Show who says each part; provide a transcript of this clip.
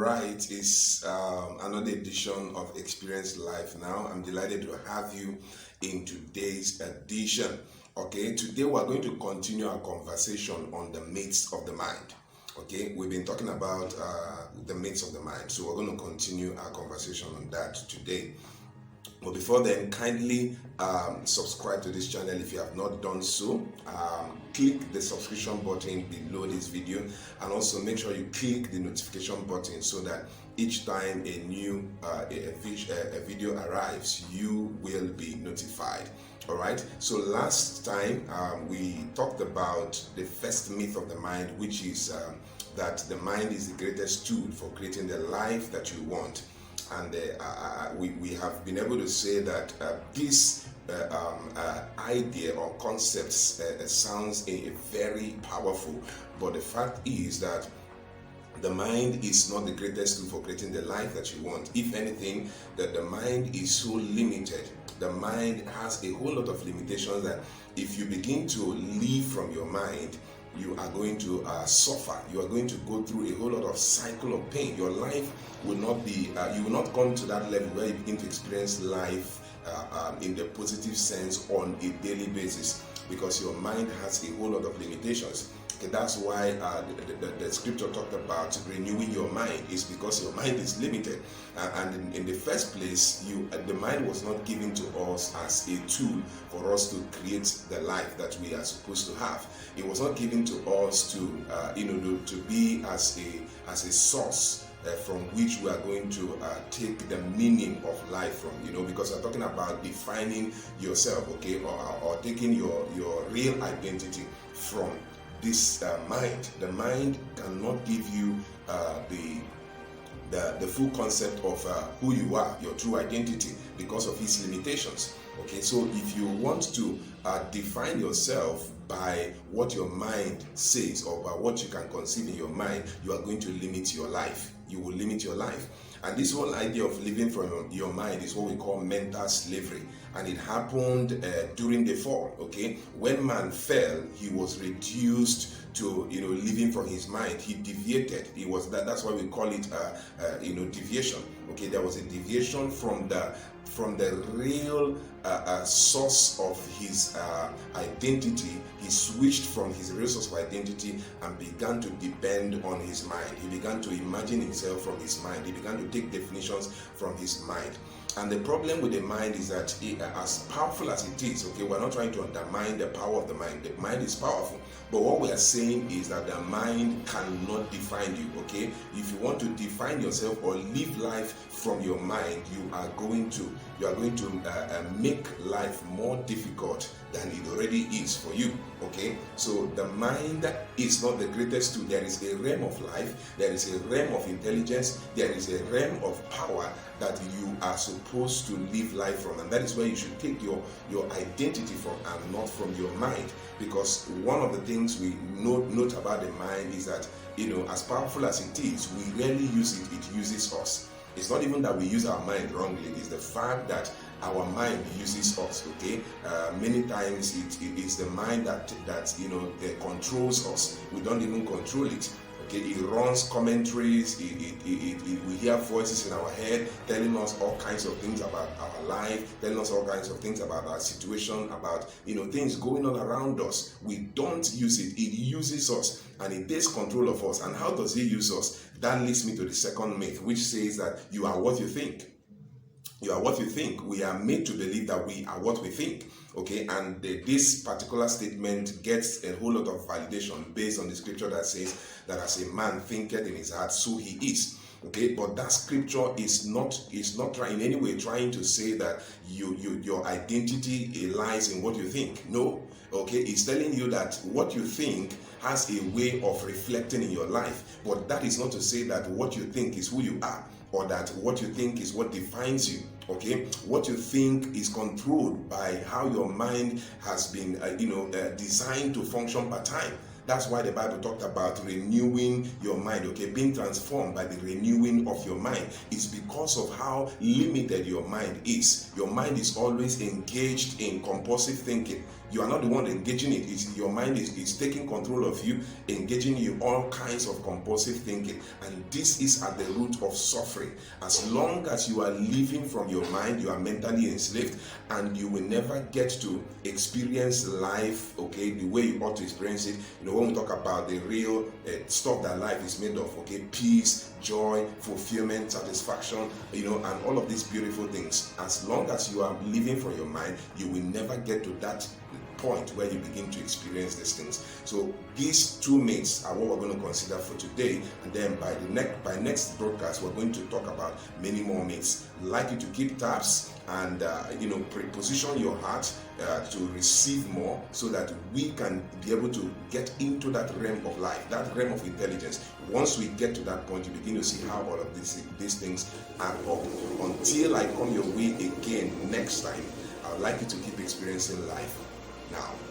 Speaker 1: right, it's another edition of Experience Life Now. I'm delighted to have you in today's edition. Okay, today we're going to continue our conversation on the myths of the mind. Okay, we've been talking about the myths of the mind, so we're going to continue our conversation on that today. But before then, kindly subscribe to this channel if you have not done so. Click the subscription button below this video, and also make sure you click the notification button so that each time a new video arrives, you will be notified. All right, so last time we talked about the first myth of the mind, which is that the mind is the greatest tool for creating the life that you want. And we have been able to say that this idea or concept sounds very powerful, but the fact is that the mind is not the greatest tool for creating the life that you want. If anything, that the mind is so limited. The mind has a whole lot of limitations that if you begin to live from your mind, you are going to suffer. You are going to go through a whole lot of cycle of pain. Your life will not be, you will not come to that level where you begin to experience life in the positive sense on a daily basis, because your mind has a whole lot of limitations. Okay, that's why the scripture talked about renewing your mind, is because your mind is limited. And in the first place, the mind was not given to us as a tool for us to create the life that we are supposed to have. It was not given to us to be as a source from which we are going to take the meaning of life from, because we're talking about defining yourself, okay, or taking your real identity from this mind. The mind cannot give you the full concept of who you are, your true identity, because of its limitations. Okay, so if you want to define yourself by what your mind says or by what you can conceive in your mind, you are going to limit your life. You will limit your life. And this whole idea of living from your mind is what we call mental slavery. And it happened during the fall, okay? When man fell, he was reduced to, living from his mind. He deviated. That's why we call it, deviation. Okay, there was a deviation from the real source of his identity. He switched from his real source of identity and began to depend on his mind. He began to imagine himself from his mind. He began to take definitions from his mind. And the problem with the mind is that as powerful as it is, okay, we're not trying to undermine the power of the mind. The mind is powerful. But what we are saying is that the mind cannot define you, okay? If you want to define yourself or live life from your mind, you are going to make life more difficult than it already is for you, okay? So the mind is not the greatest tool. There is a realm of life, there is a realm of intelligence, there is a realm of power that you are supposed to live life from, and that is where you should take your identity from, and not from your mind. Because one of the things we note about the mind is that, as powerful as it is, we rarely use it. It uses us. It's not even that we use our mind wrongly. It's the fact that our mind uses us, okay? Many times it is the mind that controls us. We don't even control it. Okay, it runs commentaries, we hear voices in our head telling us all kinds of things about our life, telling us all kinds of things about our situation, about things going on around us. We don't use it. It uses us, and it takes control of us. And how does it use us? That leads me to the second myth, which says that you are what you think. You are what you think. We are made to believe that we are what we think. Okay, and this particular statement gets a whole lot of validation based on the scripture that says that as a man thinketh in his heart, so he is. Okay, but that scripture is not trying in any way trying to say that your identity lies in what you think. No. Okay, it's telling you that what you think has a way of reflecting in your life, but that is not to say that what you think is who you are, or that what you think is what defines you. Okay, what you think is controlled by how your mind has been, designed to function per time. That's why the Bible talked about renewing your mind, okay, being transformed by the renewing of your mind. It's because of how limited your mind is. Your mind is always engaged in compulsive thinking. You are not the one engaging it. It's your mind is taking control of you, engaging you in all kinds of compulsive thinking. And this is at the root of suffering. As long as you are living from your mind, you are mentally enslaved, and you will never get to experience life, okay, the way you ought to experience it. When we talk about the real stuff that life is made of, okay, peace, joy, fulfillment, satisfaction, and all of these beautiful things. As long as you are living from your mind, you will never get to that point where you begin to experience these things. So these two myths are what we're going to consider for today, and then by next broadcast we're going to talk about many more myths. I'd like you to keep tabs and position your heart to receive more, so that we can be able to get into that realm of life, that realm of intelligence. Once we get to that point, you begin to see how all of these things add up. Until I come your way again next time, I would like you to keep experiencing life now.